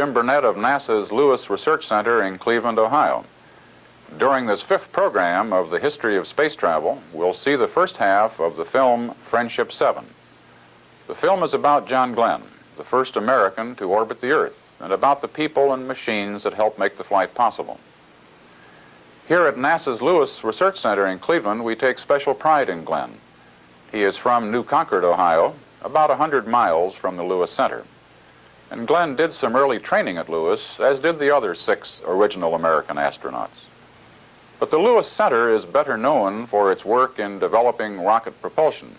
Jim Burnett of NASA's Lewis Research Center in Cleveland, Ohio. During this fifth program of the history of space travel, we'll see the first half of the film Friendship 7. The film is about John Glenn, the first American to orbit the Earth, and about the people and machines that helped make the flight possible. Here at NASA's Lewis Research Center in Cleveland, we take special pride in Glenn. He is from New Concord, Ohio, about 100 miles from the Lewis Center. And Glenn did some early training at Lewis, as did the other 6 original American astronauts. But the Lewis Center is better known for its work in developing rocket propulsion.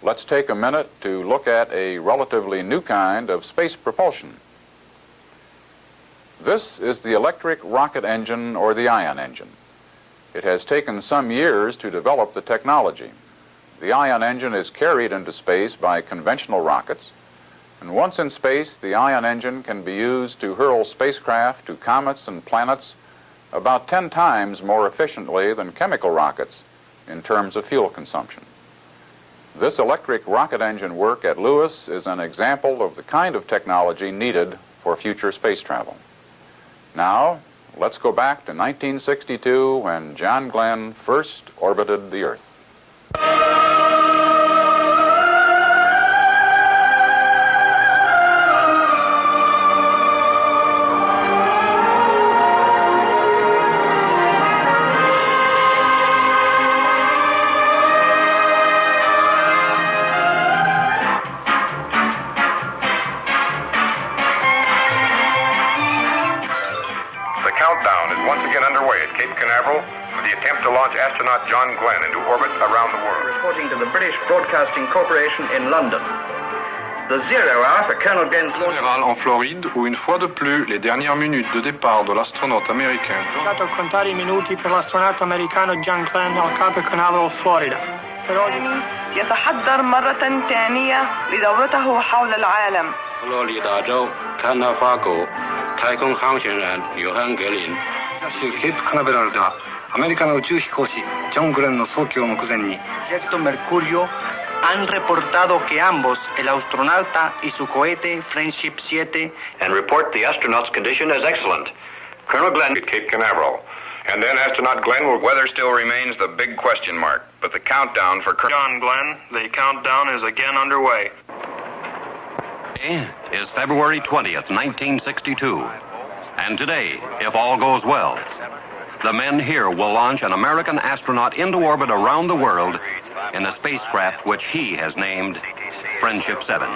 Let's take a minute to look at a relatively new kind of space propulsion. This is the electric rocket engine, or the ion engine. It has taken some years to develop the technology. The ion engine is carried into space by conventional rockets, and once in space, the ion engine can be used to hurl spacecraft to comets and planets about 10 times more efficiently than chemical rockets in terms of fuel consumption. This electric rocket engine work at Lewis is an example of the kind of technology needed for future space travel. Now, let's go back to 1962 when John Glenn first orbited the Earth. Astronaut John Glenn into orbit around the world. Reporting to the British Broadcasting Corporation in London. The 0 hour for Colonel Glenn's launch. En Floride, où une fois de plus, les dernières minutes de départ de l'astronaute américain. Stato a contare I minuti per l'astronauta americano John Glenn al Cape Canaveral, Florida. يتحضر مرة ثانية لدورته حول العالم. 佛罗里达州坎纳法国太空航行员约翰·格林。州ケープカナベラルではアメリカの宇宙飛行士ジョン・グレンの早期を目前に Proyecto Mercurio han reportado que ambos, el astronauta y su cohete Friendship 7, and report the astronaut's condition as excellent. Colonel Glenn at Cape Canaveral. And then astronaut Glenn will... Weather still remains the big question mark, but the countdown for John Glenn, the countdown is again underway. Today is February 20th, 1962. And today, if all goes well, the men here will launch an American astronaut into orbit around the world in a spacecraft which he has named Friendship 7.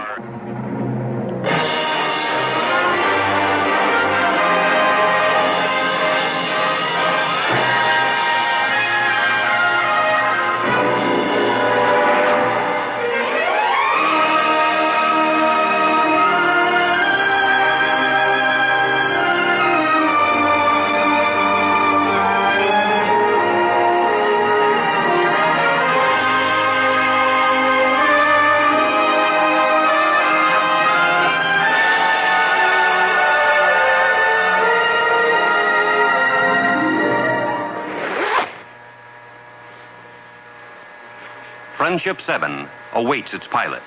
Friendship 7 awaits its pilot.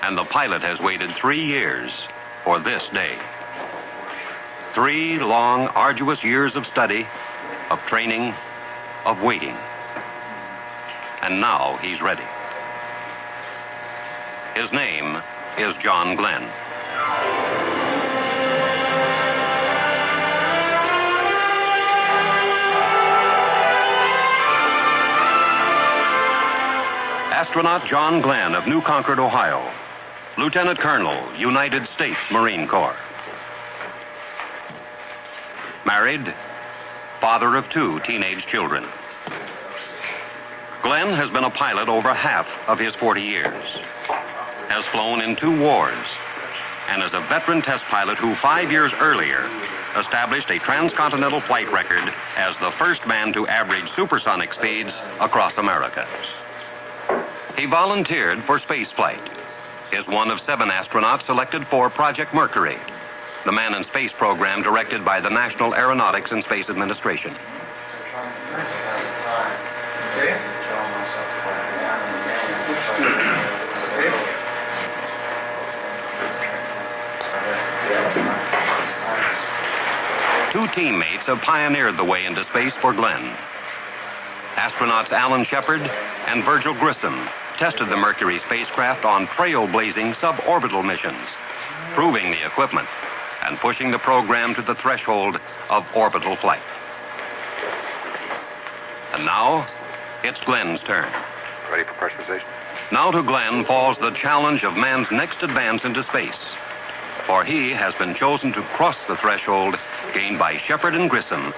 And the pilot has waited 3 years for this day. 3 long, arduous years of study, of training, of waiting. And now he's ready. His name is John Glenn. Astronaut John Glenn of New Concord, Ohio, Lieutenant Colonel, United States Marine Corps. Married, father of 2 teenage children. Glenn has been a pilot over half of his 40 years, has flown in 2 wars, and is a veteran test pilot who 5 years earlier established a transcontinental flight record as the first man to average supersonic speeds across America. He volunteered for spaceflight, is one of 7 astronauts selected for Project Mercury, the man in space program directed by the National Aeronautics and Space Administration. two teammates have pioneered the way into space for Glenn. Astronauts Alan Shepard and Virgil Grissom tested the Mercury spacecraft on trailblazing suborbital missions, proving the equipment and pushing the program to the threshold of orbital flight. And now, it's Glenn's turn. Ready for pressurization? Now to Glenn falls the challenge of man's next advance into space, for he has been chosen to cross the threshold gained by Shepard and Grissom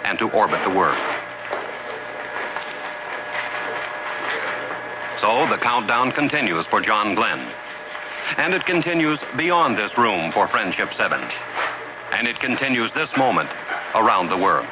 and to orbit the world. So the countdown continues for John Glenn. And it continues beyond this room for Friendship 7. And it continues this moment around the world.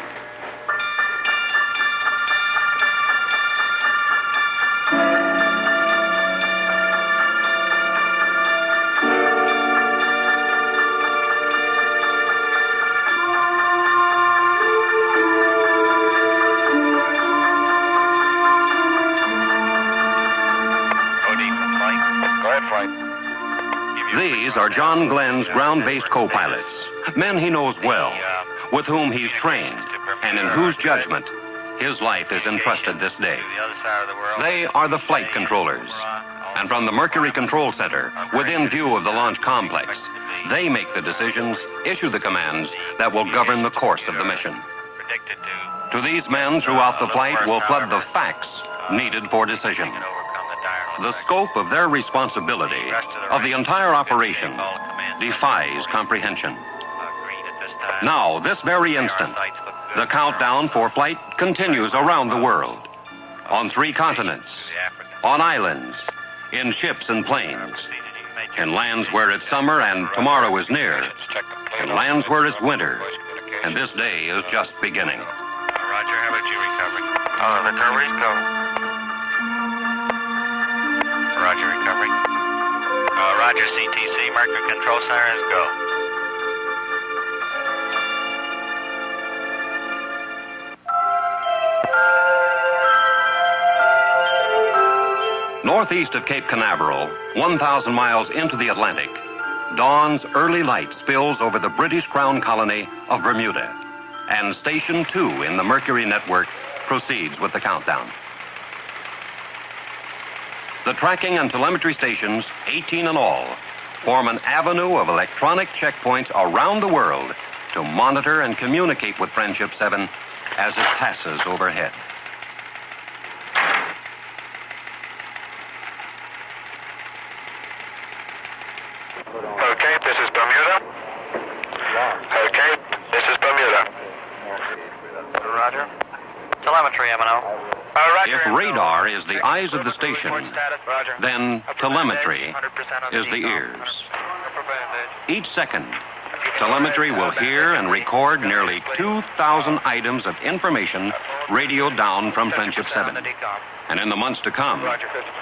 These are John Glenn's ground-based co-pilots, men he knows well, with whom he's trained, and in whose judgment his life is entrusted this day. They are the flight controllers, and from the Mercury Control Center, within view of the launch complex, they make the decisions, issue the commands that will govern the course of the mission. To these men throughout the flight will flood the facts needed for decision. The scope of their responsibility of the entire operation defies comprehension. Now, this very instant, the countdown for flight continues around the world, on 3 continents, on islands, in ships and planes, in lands where it's summer and tomorrow is near, in lands where it's winter, and this day is just beginning. Roger, how about you recovering? Recovery's go. Roger, recovery. Roger, CTC, Mercury Control Center is go. Northeast of Cape Canaveral, 1,000 miles into the Atlantic, dawn's early light spills over the British Crown colony of Bermuda, and Station 2 in the Mercury network proceeds with the countdown. The tracking and telemetry stations, 18 in all, form an avenue of electronic checkpoints around the world to monitor and communicate with Friendship 7 as it passes overhead. Okay, this is Bermuda. Okay, this is Bermuda. Roger. Telemetry, M&O. If radar is the eyes of the station, then telemetry is the ears. Each second, telemetry will hear and record nearly 2,000 items of information radioed down from Friendship 7. And in the months to come,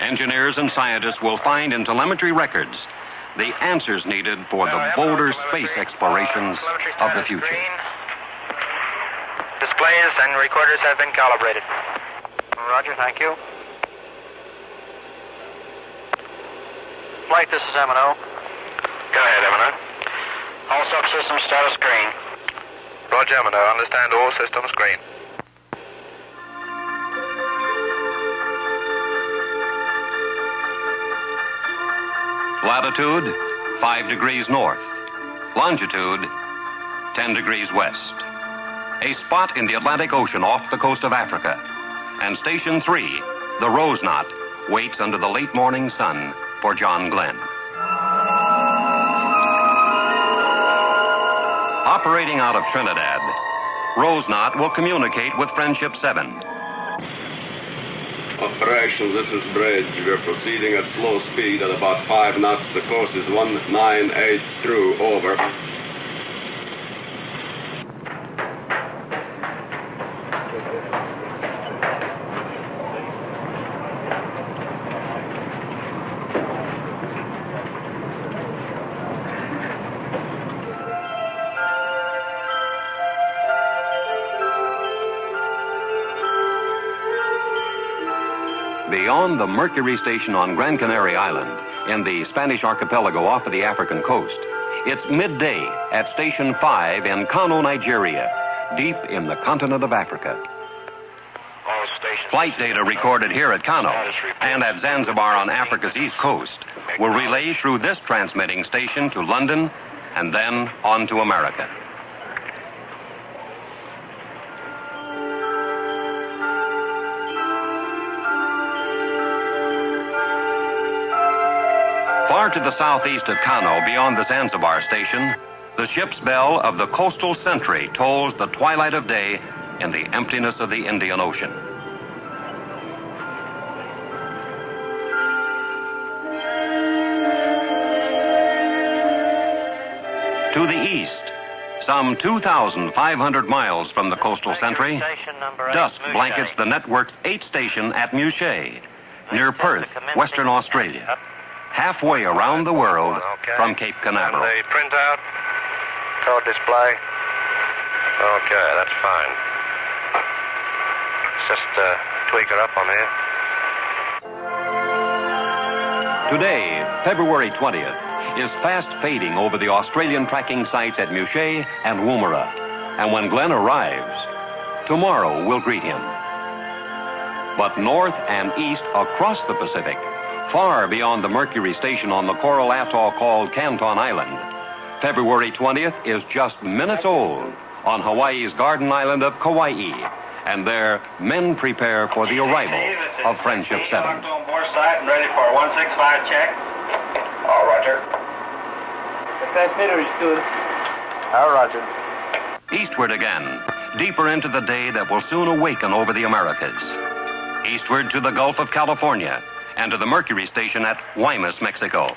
engineers and scientists will find in telemetry records the answers needed for the bolder space explorations of the future. Displays and recorders have been calibrated. Roger, thank you. Flight, this is M&O. Go ahead, M&O. All subsystems status green. Roger, M&O. Understand all systems green. Latitude, 5 degrees north. Longitude, 10 degrees west. A spot in the Atlantic Ocean off the coast of Africa. And Station 3, the Rose Knot, waits under the late morning sun for John Glenn. Operating out of Trinidad, Rose Knot will communicate with Friendship 7. Operation, this is Bridge. We're proceeding at slow speed at about 5 knots. The course is 198 through, over. Beyond the Mercury station on Gran Canaria Island, in the Spanish archipelago off of the African coast, It's midday at Station 5 in Kano, Nigeria, deep in the continent of Africa. Flight data recorded here at Kano and at Zanzibar on Africa's east coast will relay through this transmitting station to London and then on to America. Far to the southeast of Kano, beyond the Zanzibar station, the ship's bell of the coastal sentry tolls the twilight of day in the emptiness of the Indian Ocean. To the east, some 2,500 miles from the coastal sentry, dusk blankets the network's 8th station at Mushay, near Perth, Western Australia, halfway around the world from Cape Canaveral. And the printout, code display. Okay, that's fine. Let's just tweak it up on here. Today, February 20th, is fast fading over the Australian tracking sites at Mushay and Woomera. And when Glenn arrives, tomorrow will greet him. But north and east across the Pacific, far beyond the Mercury station on the coral atoll called Canton Island, February 20th is just minutes old on Hawaii's garden island of Kauai. And there, men prepare for the arrival of Friendship 7. On board site and ready for a 165 check. All roger. The transmitter is good. All roger. Eastward again, deeper into the day that will soon awaken over the Americas. Eastward to the Gulf of California and to the Mercury station at Guaymas, Mexico.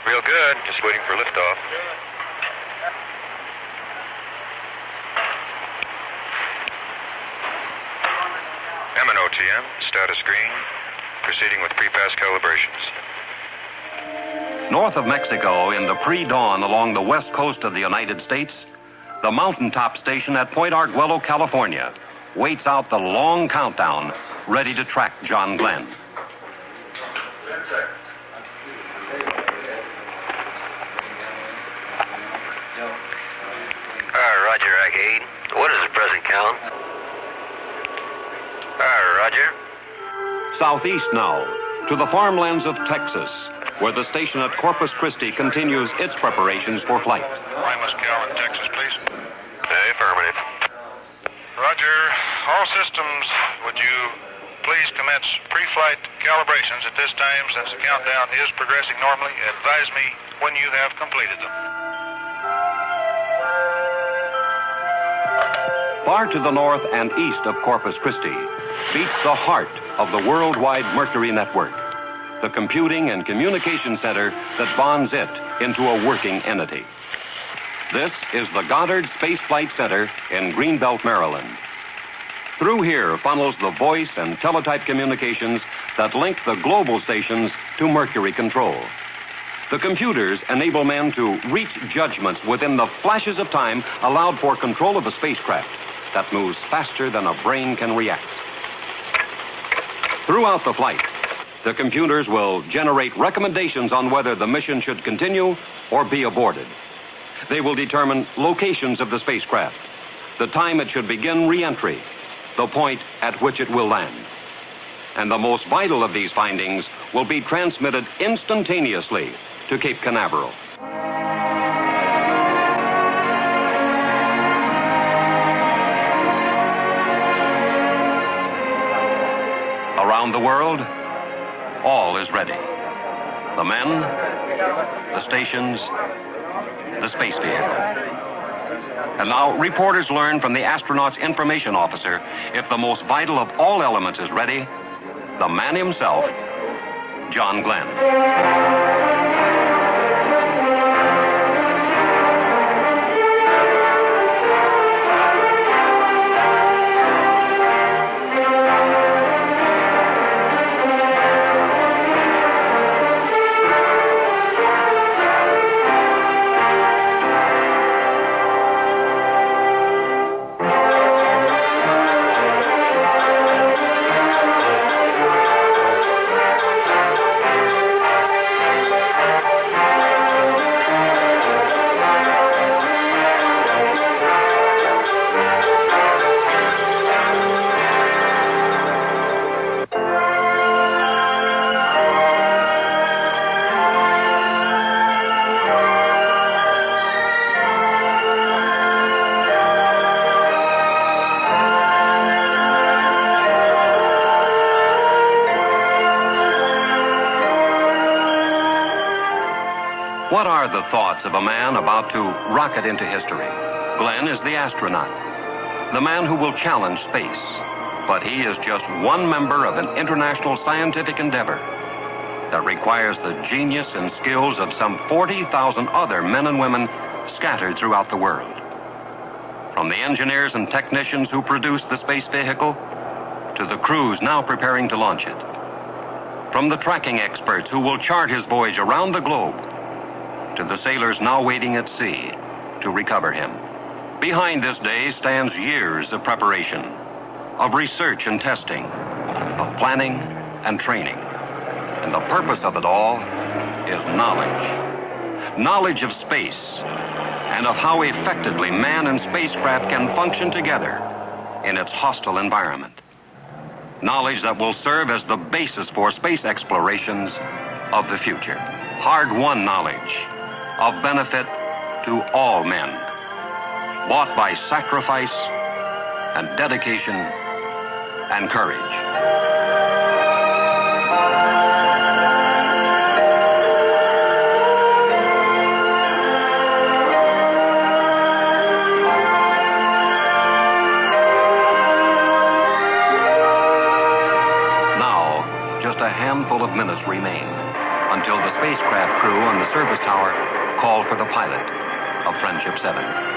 Real good, just waiting for liftoff. MNOTM, status green, proceeding with pre-pass calibrations. North of Mexico, in the pre-dawn along the west coast of the United States, the mountaintop station at Point Arguello, California, waits out the long countdown, ready to track John Glenn. Roger, Arcade. What is the present count? Roger. Southeast now, to the farmlands of Texas, where the station at Corpus Christi continues its preparations for flight. Guaymas, Cal, in Texas, please. Affirmative. Roger. All systems, would you please commence pre-flight calibrations at this time since the countdown is progressing normally? Advise me when you have completed them. Far to the north and east of Corpus Christi beats the heart of the worldwide Mercury network, the computing and communication center that bonds it into a working entity. This is the Goddard Space Flight Center in Greenbelt, Maryland. Through here funnels the voice and teletype communications that link the global stations to Mercury control. The computers enable men to reach judgments within the flashes of time allowed for control of a spacecraft that moves faster than a brain can react. Throughout the flight, the computers will generate recommendations on whether the mission should continue or be aborted. They will determine locations of the spacecraft, the time it should begin re-entry, the point at which it will land. And the most vital of these findings will be transmitted instantaneously to Cape Canaveral. Around the world, all is ready. The men, the stations, the space vehicle. And now reporters learn from the astronaut's information officer if the most vital of all elements is ready, the man himself, John Glenn. What are the thoughts of a man about to rocket into history? Glenn is the astronaut, the man who will challenge space. But he is just one member of an international scientific endeavor that requires the genius and skills of some 40,000 other men and women scattered throughout the world. From the engineers and technicians who produce the space vehicle to the crews now preparing to launch it. From the tracking experts who will chart his voyage around the globe to the sailors now waiting at sea to recover him. Behind this day stands years of preparation, of research and testing, of planning and training. And the purpose of it all is knowledge. Knowledge of space and of how effectively man and spacecraft can function together in its hostile environment. Knowledge that will serve as the basis for space explorations of the future. Hard-won knowledge of benefit to all men, bought by sacrifice and dedication and courage. A handful of minutes remain until the spacecraft crew on the service tower call for the pilot of Friendship 7.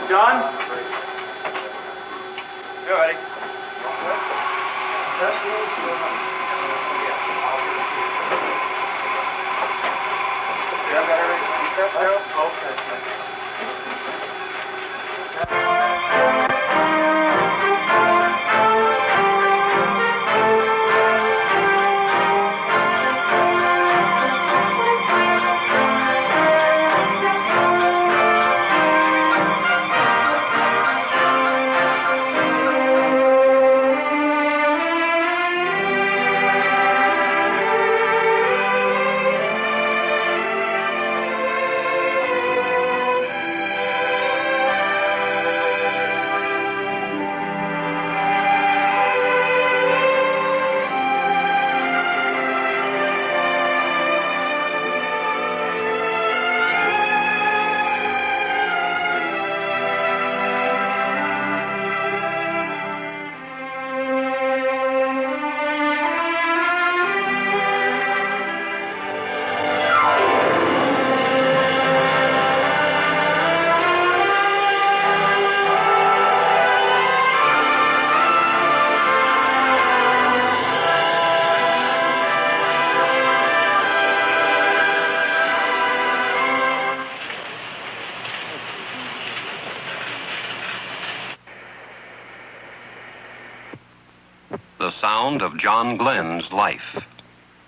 John? You're ready. The sound of John Glenn's life.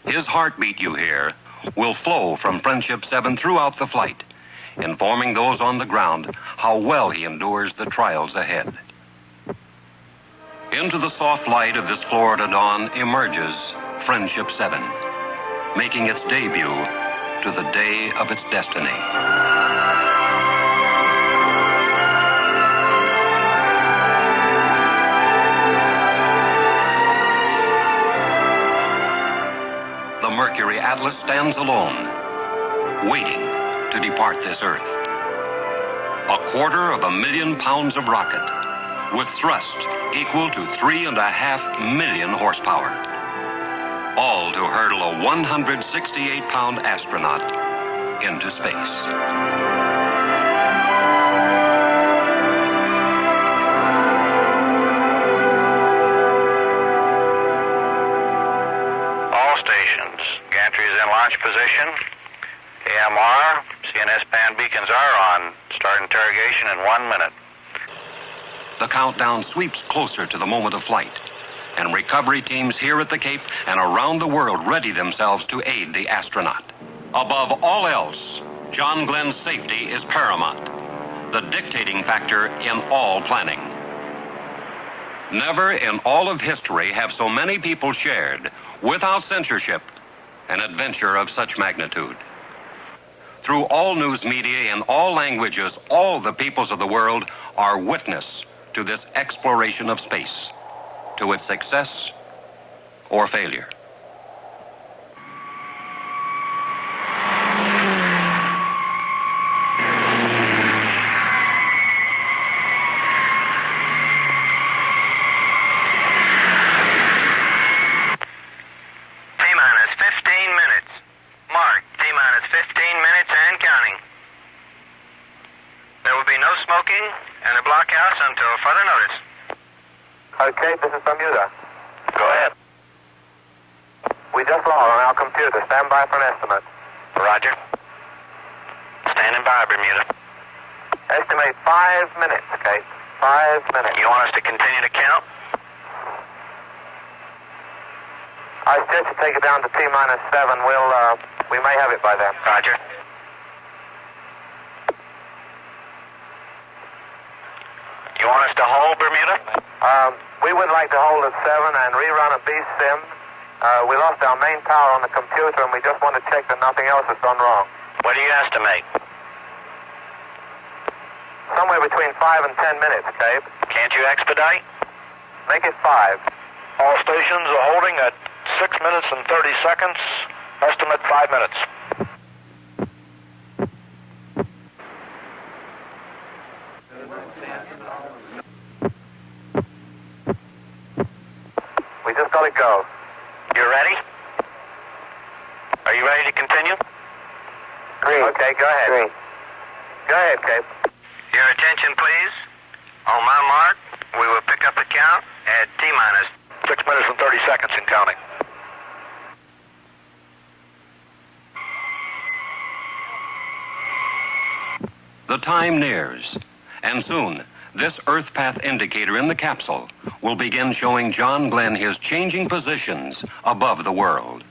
His heartbeat, you hear, will flow from Friendship 7 throughout the flight, informing those on the ground how well he endures the trials ahead. Into the soft light of this Florida dawn emerges Friendship 7, making its debut to the day of its destiny. The Mercury Atlas stands alone, waiting to depart this Earth. 250,000 pounds of rocket with thrust equal to 3.5 million horsepower, all to hurdle a 168-pound astronaut into space. All stations, gantry is in launch position. AMR, CNS band beacons are on. Start interrogation in 1 minute. The countdown sweeps closer to the moment of flight, and recovery teams here at the Cape and around the world ready themselves to aid the astronaut. Above all else, John Glenn's safety is paramount, the dictating factor in all planning. Never in all of history have so many people shared, without censorship, an adventure of such magnitude. Through all news media in all languages, all the peoples of the world are witness to this exploration of space, to its success or failure. T-minus 15 minutes. Mark, T-minus 15 minutes and counting. There will be no smoking and a blockhouse until further notice. Okay, this is Bermuda. Go ahead. We just lost on our computer. Stand by for an estimate. Roger. Standing by, Bermuda. Estimate 5 minutes, Kate. 5 minutes. You want us to continue to count? I suggest you take it down to T-minus 7. We may have it by then. Roger. You want us to hold, Bermuda? We would like to hold at 7 and rerun a B-sim. We lost our main power on the computer and we just want to check that nothing else has gone wrong. What do you estimate? Somewhere between 5 and 10 minutes, Cape. Can't you expedite? Make it 5. All stations are holding at 6 minutes and 30 seconds. Estimate 5 minutes. We just got to go. You ready? Are you ready to continue? Green. Okay, go ahead. Green. Go ahead, Cape. Your attention, please. On my mark, we will pick up the count at T-minus 6 minutes and 30 seconds in counting. The time nears, and soon, this Earth path indicator in the capsule will begin showing John Glenn his changing positions above the world.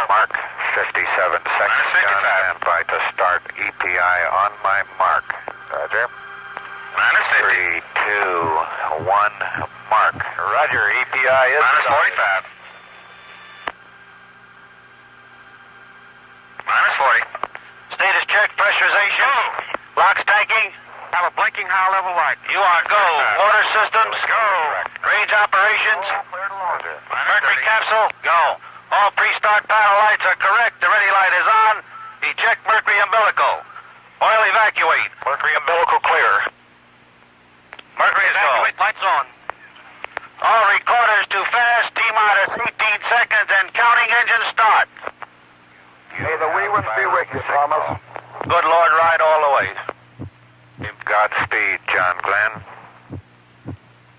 Mark, 57 seconds. Stand by to start EPI on my mark. Roger. Minus 50. 3, 2, 1, mark. Roger, EPI is minus 45. Minus 40. Status check, pressurization. Locks tanking. Have a blinking high level light. You are go. Water systems, go. Range operations. Mercury capsule, go. All pre-start panel lights are correct. The ready light is on. Eject Mercury umbilical. Oil evacuate. Mercury umbilical clear. Mercury evacuate. Lights on. All recorders to fast. T-minus 18 seconds and counting engine start. winds be with you, Thomas. Good Lord, ride all the way. Godspeed, John Glenn. 10,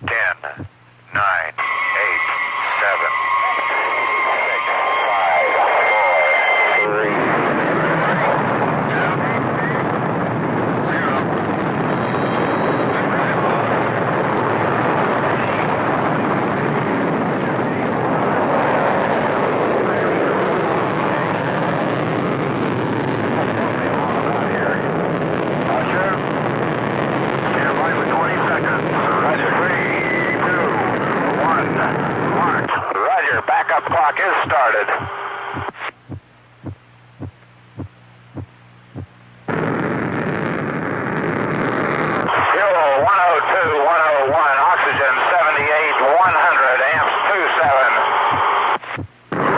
9, 8, 7, 6, 5, 4, 3. Clock is started. 102, 101, oxygen 78, 100, amps 27.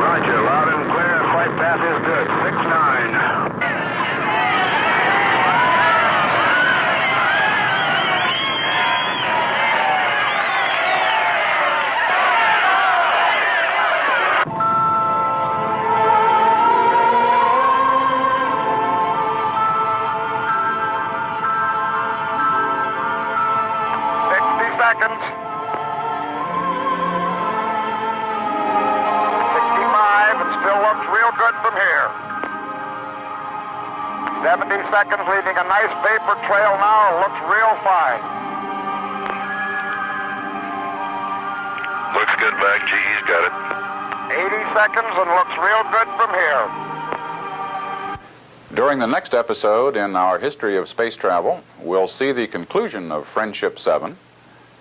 Roger, loud and clear, flight path is good, 69. Seconds. 65, it still looks real good from here. 70 seconds, leaving a nice vapor trail now. It looks real fine. Looks good back, GE's got it. 80 seconds and looks real good from here. During the next episode in our history of space travel, we'll see the conclusion of Friendship 7.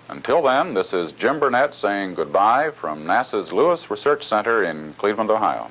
Until then, this is Jim Burnett saying goodbye from NASA's Lewis Research Center in Cleveland, Ohio.